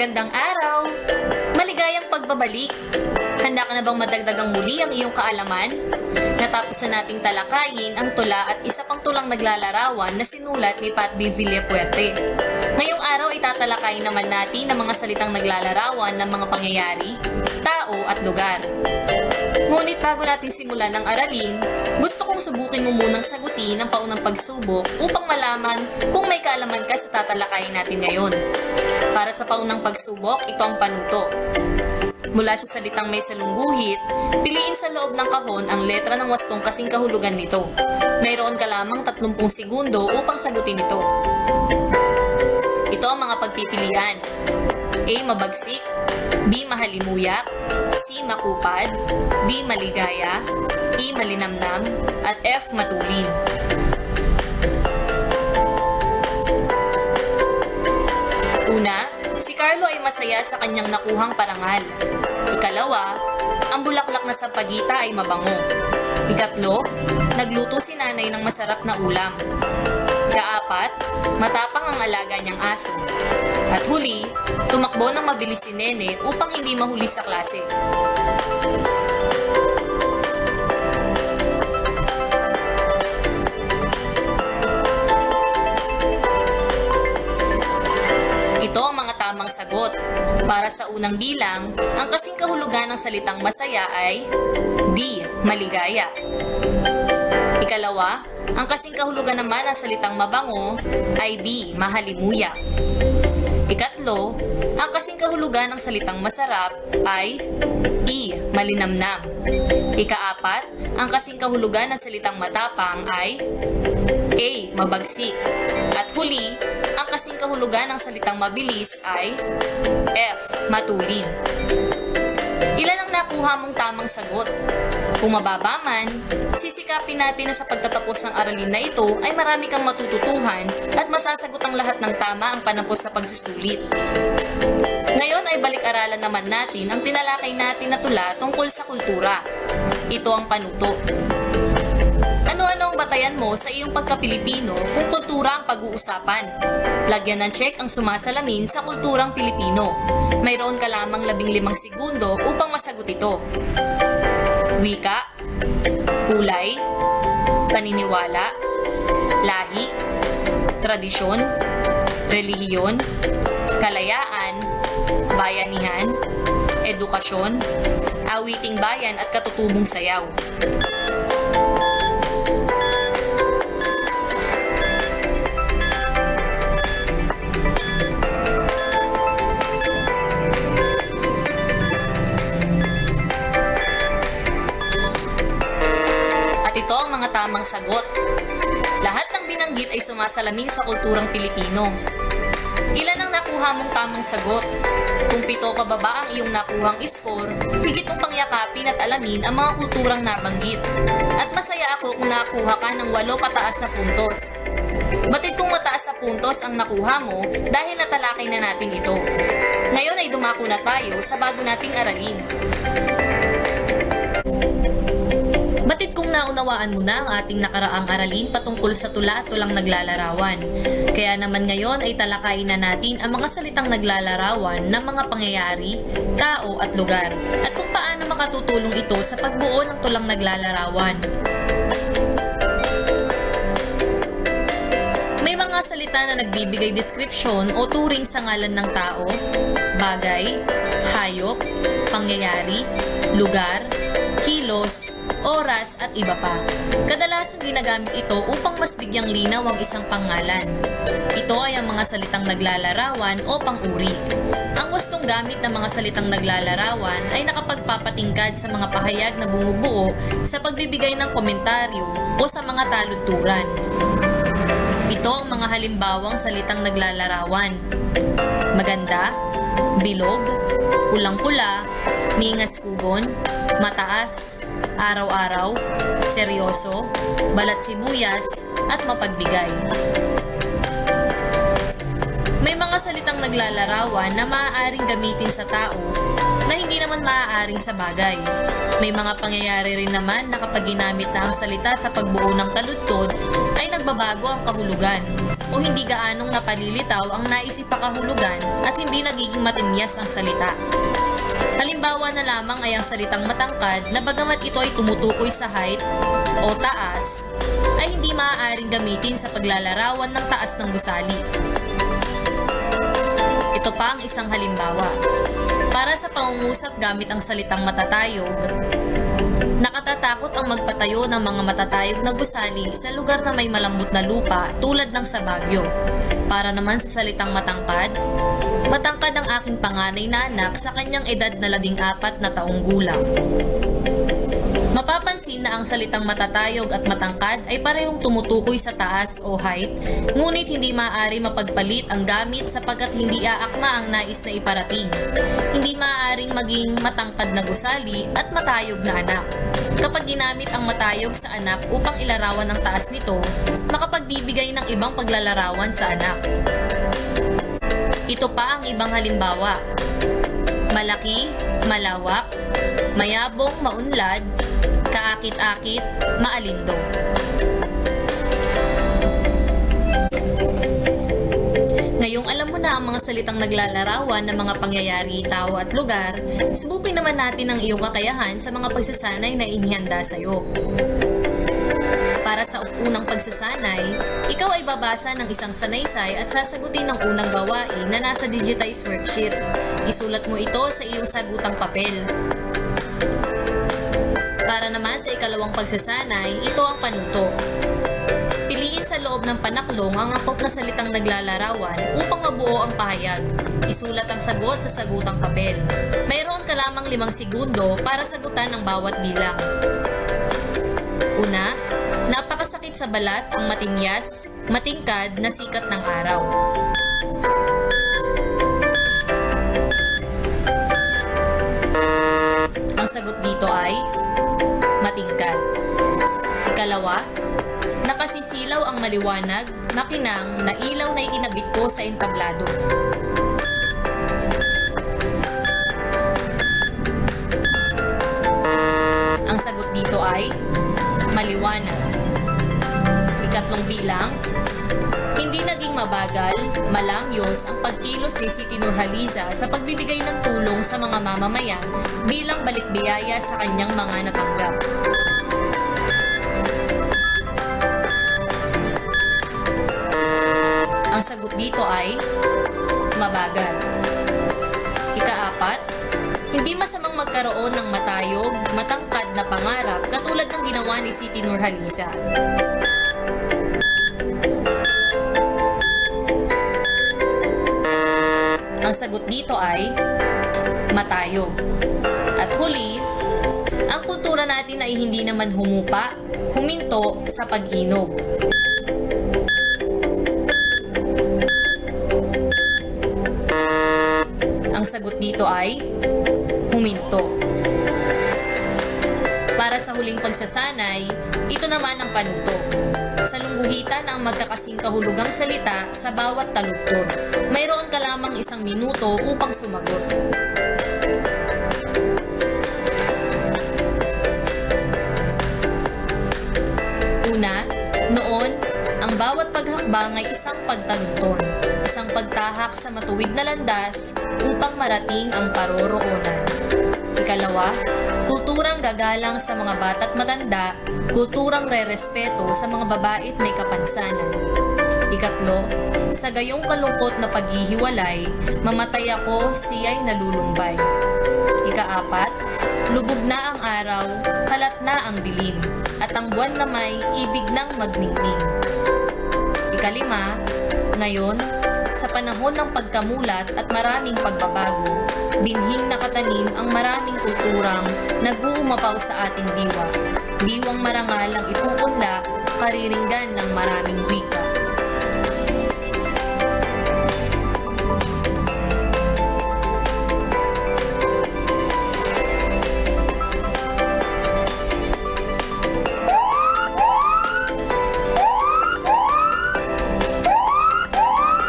Magandang araw! Maligayang pagbabalik! Handa ka na bang madagdagang muli ang iyong kaalaman? Natapos na nating talakayin ang tula at isa pang tulang naglalarawan na sinulat ni Pat B. Villapuerte. Ngayong araw itatalakayin naman natin ang mga salitang naglalarawan ng mga pangyayari, tao at lugar. Ngunit bago natin simulan ang aralin, gusto kong subukin mo munang sagutin ang paunang pagsubok upang malaman kung may kaalaman ka sa tatalakayin natin ngayon. Para sa paunang pagsubok, ito ang panuto. Mula sa salitang may salungguhit, piliin sa loob ng kahon ang letra ng wastong kasing kahulugan nito. Mayroon ka lamang 30 segundo upang sagutin ito. Ito ang mga pagpipilian. A. Mabagsik, B. Mahalimuyak, C. Makupad, D. Maligaya, E. Malinamnam, at F. Matulin. Una, si Carlo ay masaya sa kanyang nakuhang parangal. Ikalawa, ang bulaklak na sampagita ay mabango. Ikatlo, nagluto si nanay ng masarap na ulam. Ikaapat, matapang ang alaga niyang aso. At huli, tumakbo ng mabilis si Nene upang hindi mahuli sa klase. Ito ang mga tamang sagot. Para sa unang bilang, ang kasing kahulugan ng salitang masaya ay D. Maligaya. Ikalawa, ang kasing kahulugan naman ng salitang mabango ay B. Mahalimuyak. Ikatlo, ang kasing kahulugan ng salitang masarap ay E. Malinamnam. Ikaapat, ang kasing kahulugan ng salitang matapang ay A. Mabagsik. At huli, ang kasing kahulugan ng salitang mabilis ay F. Matulin. Ilan ang nakuha mong tamang sagot? Kung mababa man, sisikapin natin na sa pagtatapos ng aralin na ito ay marami kang matututuhan at masasagot ang lahat ng tama ang panapos na pagsusulit. Ngayon ay balik-aralan naman natin ang tinalakay natin na tula tungkol sa kultura. Ito ang panuto. Ano-ano ang batayan mo sa iyong pagka-Pilipino kung kultura ang pag-uusapan? Lagyan ng check ang sumasalamin sa kulturang Pilipino. Mayroon ka lamang 15 segundo upang masagot ito. Wika, kulay, paniniwala, lahi, tradisyon, relihiyon, kalayaan, bayanihan, edukasyon, awiting bayan at katutubong sayaw. At ito ang mga tamang sagot. Lahat ng binanggit ay sumasalamin sa kulturang Pilipino. Ilan ang nakuha mong tamang sagot? Kung 7 pababa ang iyong nakuhang score, higit mong pangyakapin at alamin ang mga kulturang nabanggit. At masaya ako kung nakuha ka ng 8 pataas na puntos. Batid kung mataas na puntos ang nakuha mo dahil natalakay na natin ito. Ngayon ay dumako na tayo sa bago nating aralin. Batid kung naunawaan mo na ang ating nakaraang aralin patungkol sa tula at tulang naglalarawan. Kaya naman ngayon ay talakayin na natin ang mga salitang naglalarawan ng mga pangyayari, tao at lugar, at kung paano makatutulong ito sa pagbuo ng tulang naglalarawan. May mga salita na nagbibigay deskripsyon o turing sa ngalan ng tao, bagay, hayop, pangyayari, lugar, kilos, oras at iba pa. Kadalasan ginagamit ito upang mas bigyang linaw ang isang pangalan. Ito ay ang mga salitang naglalarawan o pang-uri. Ang wastong gamit ng mga salitang naglalarawan ay nakapagpapatingkad sa mga pahayag na bumubuo sa pagbibigay ng komentaryo o sa mga taludturan. Ito ang mga halimbawang salitang naglalarawan: maganda, bilog, pulang-pula, ningas-kugon, mataas, araw-araw, seryoso, balat sibuyas, at mapagbigay. May mga salitang naglalarawan na maaaring gamitin sa tao, na hindi naman maaaring sa bagay. May mga pangyayari rin naman na kapag ginamit na ang salita sa pagbuo ng taludtod ay nagbabago ang kahulugan o hindi gaanong napalilitaw ang naisip pa kahulugan at hindi nagiging matimyas ang salita. Halimbawa na lamang ay ang salitang matangkad na bagamat ito ay tumutukoy sa height o taas, ay hindi maaaring gamitin sa paglalarawan ng taas ng gusali. Ito pa ang isang halimbawa. Para sa pangungusap gamit ang salitang matatayog, nakatatakot ang magpatayo ng mga matatayog na gusali sa lugar na may malambot na lupa tulad ng sa Baguio. Para naman sa salitang matangkad, matangkad ang aking panganay na anak sa kanyang edad na 14 na taong gulang. Mapapansin na ang salitang matatayog at matangkad ay parehong tumutukoy sa taas o height, ngunit hindi maaari mapagpalit ang gamit sapagkat hindi aakma ang nais na iparating. Hindi maaaring maging matangkad na gusali at matayog na anak. Kapag ginamit ang matayog sa anak upang ilarawan ang taas nito, makapagbibigay ng ibang paglalarawan sa anak. Ito pa ang ibang halimbawa. Malaki, malawak, mayabong, maunlad, kaakit-akit, maalindog. Ngayong alam mo na ang mga salitang naglalarawan ng mga pangyayari, tao at lugar, subukin naman natin ang iyong kakayahan sa mga pagsasanay na inihanda sa iyo. Para sa unang pagsasanay, ikaw ay babasa ng isang sanaysay at sasagutin ng unang gawain na nasa digitized worksheet. Isulat mo ito sa iyong sagutang papel. Para naman sa ikalawang pagsasanay, ito ang panuto. Piliin sa loob ng panaklong ang angkop na salitang naglalarawan upang mabuo ang pahayag. Isulat ang sagot sa sagutang papel. Mayroon ka lamang 5 segundo para sagutan ang bawat bilang. Una, napakasakit sa balat ang matimyas, matingkad na sikat ng araw. Ang sagot dito ay matingkad. Ikalawa, nakasisilaw ang maliwanag, makinang na ilaw na ikinabit ko sa entablado. Ang sagot dito ay maliwanag. Ikatlong bilang, hindi naging mabagal, malamyos ang pagkilos ni Siti Nurhaliza sa pagbibigay ng tulong sa mga mamamayan bilang balikbiyaya sa kanyang mga natanggap. Ang sagot dito ay mabagal. Ikaapat, hindi masamang magkaroon ng matayog, matangkad na pangarap katulad ng ginawa ni Siti Nurhaliza. Ang sagot dito ay matayog. At huli, ang kultura natin ay hindi naman humupa, huminto sa pag-inog. Ang sagot dito ay huminto. Para sa huling pagsasanay, ito naman ang panuto. Sa lungguhitan ang magkakasing kahulugang salita sa bawat taludtod. Mayroon ka lamang 1 minuto upang sumagot. Una, noon, ang bawat paghakbang ay isang pagtaludton, isang pagtahak sa matuwid na landas upang marating ang paroroonan. Ikalawa, kulturang gagalang sa mga bata't matanda, kulturang rerespeto sa mga babae at may kapansanan. Ikatlo, sa gayong kalungkot na paghihiwalay, mamatay ako, siya'y nalulumbay. Ikaapat, lubog na ang araw, kalat na ang dilim, at ang buwan na may ibig ng magningning. Ikalima, ngayon, sa panahon ng pagkamulat at maraming pagbabago, binhing nakatanim ang maraming kulturang nag-uumapaw sa ating diwa. Diwang marangal ang ipupunla, kariringgan ng maraming wika.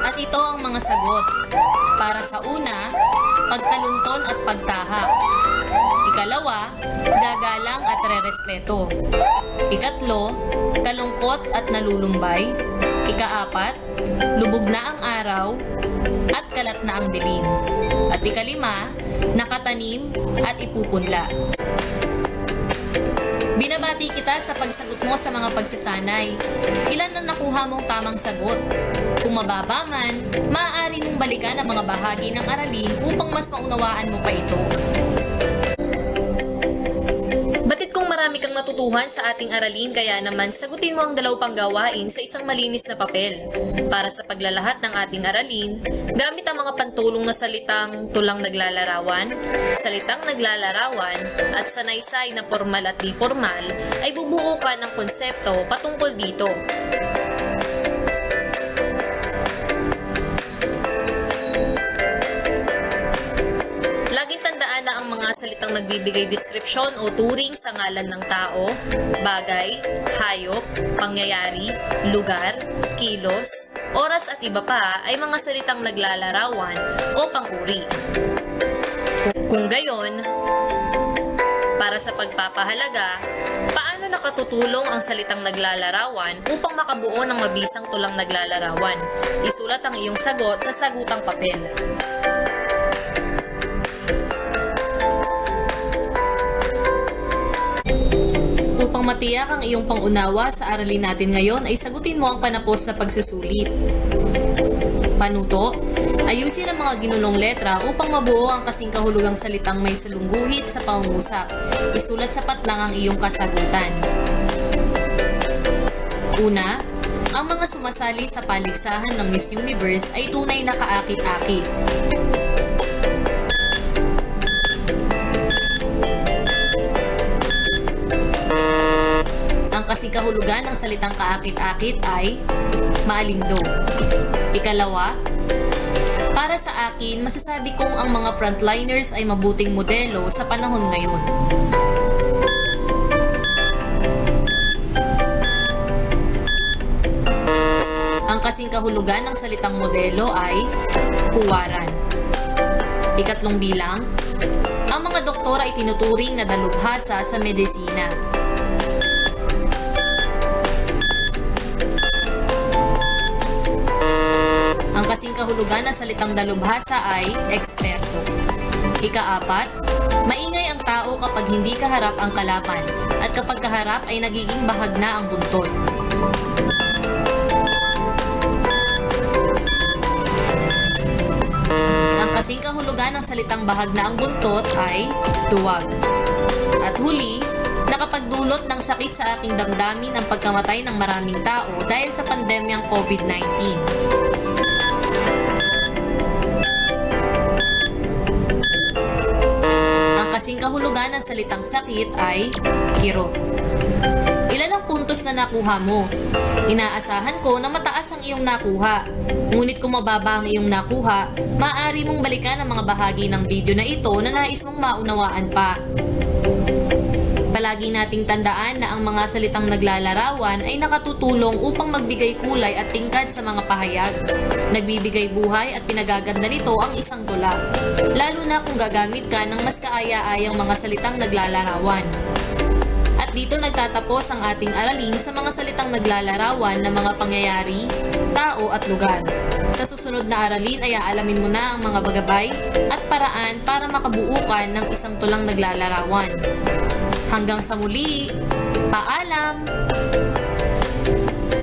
At ito ang mga sagot. Para sa una, pagtalunton at pagtahak. Ikalawa, gagalang at rerespeto. Ikatlo, kalungkot at nalulumbay. Ikaapat, lubog na ang araw at kalat na ang dilim. At ikalima, nakatanim at ipupunla. Binabati kita sa pagsagot mo sa mga pagsasanay. Ilan ang nakuha mong tamang sagot? Kung mababa man, maaari mong balikan ang mga bahagi ng aralin upang mas maunawaan mo pa ito. Batid kong marami kang natutuhan sa ating aralin, kaya naman sagutin mo ang dalawang gawain sa isang malinis na papel. Para sa paglalahat ng ating aralin, gamit ang mga pantulong na salitang tulang naglalarawan, salitang naglalarawan, at sanaysay na formal at di formal, ay bubuo ka ng konsepto patungkol dito. Laging tandaan na ang mga salitang nagbibigay deskripsyon o turing sa ngalan ng tao, bagay, hayop, pangyayari, lugar, kilos, oras at iba pa ay mga salitang naglalarawan o pang-uri. Kung gayon, para sa pagpapahalaga, paano nakatutulong ang salitang naglalarawan upang makabuo ng mabisang tulang naglalarawan? Isulat ang iyong sagot sa sagutang papel. Upang matiyak ang iyong pangunawa sa aralin natin ngayon ay sagutin mo ang panapos na pagsusulit. Panuto, ayusin ang mga ginulong letra upang mabuo ang kasing kahulugang salitang may salungguhit sa pangungusap. Isulat sapat lang ang iyong kasagutan. Una, ang mga sumasali sa paligsahan ng Miss Universe ay tunay na kaakit-akit. Kasing kahulugan ng salitang kaakit-akit ay maalindo. Ikalawa, para sa akin, masasabi kong ang mga frontliners ay mabuting modelo sa panahon ngayon. Ang kasing kahulugan ng salitang modelo ay huwaran. Ikatlong bilang, ang mga doktor ay tinuturing na dalubhasa sa medisina. Ang kasing kahulugan ng salitang dalubhasa ay eksperto. Ikaapat, maingay ang tao kapag hindi kaharap ang kalaban at kapag kaharap ay nagiging bahag na ang buntot. Ang kasing kahulugan ng salitang bahag na ang buntot ay duwag. At huli, nakapagdulot ng sakit sa aking damdamin ang pagkamatay ng maraming tao dahil sa pandemyang COVID-19. Kasing kahulugan ng salitang sakit ay kirot. Ilan ang puntos na nakuha mo? Inaasahan ko na mataas ang iyong nakuha. Ngunit kung mababa ang iyong nakuha, maaari mong balikan ang mga bahagi ng video na ito na nais mong maunawaan pa. Palagi nating tandaan na ang mga salitang naglalarawan ay nakatutulong upang magbigay kulay at tingkad sa mga pahayag. Nagbibigay buhay at pinagaganda nito ang isang tula, lalo na kung gagamit ka ng mas kaaya-ayang mga salitang naglalarawan. At dito nagtatapos ang ating aralin sa mga salitang naglalarawan ng mga pangyayari, tao at lugar. Sa susunod na aralin ay aalamin mo na ang mga bagabay at paraan para makabuo ka ng isang tulang naglalarawan. Hanggang sa muli, paalam!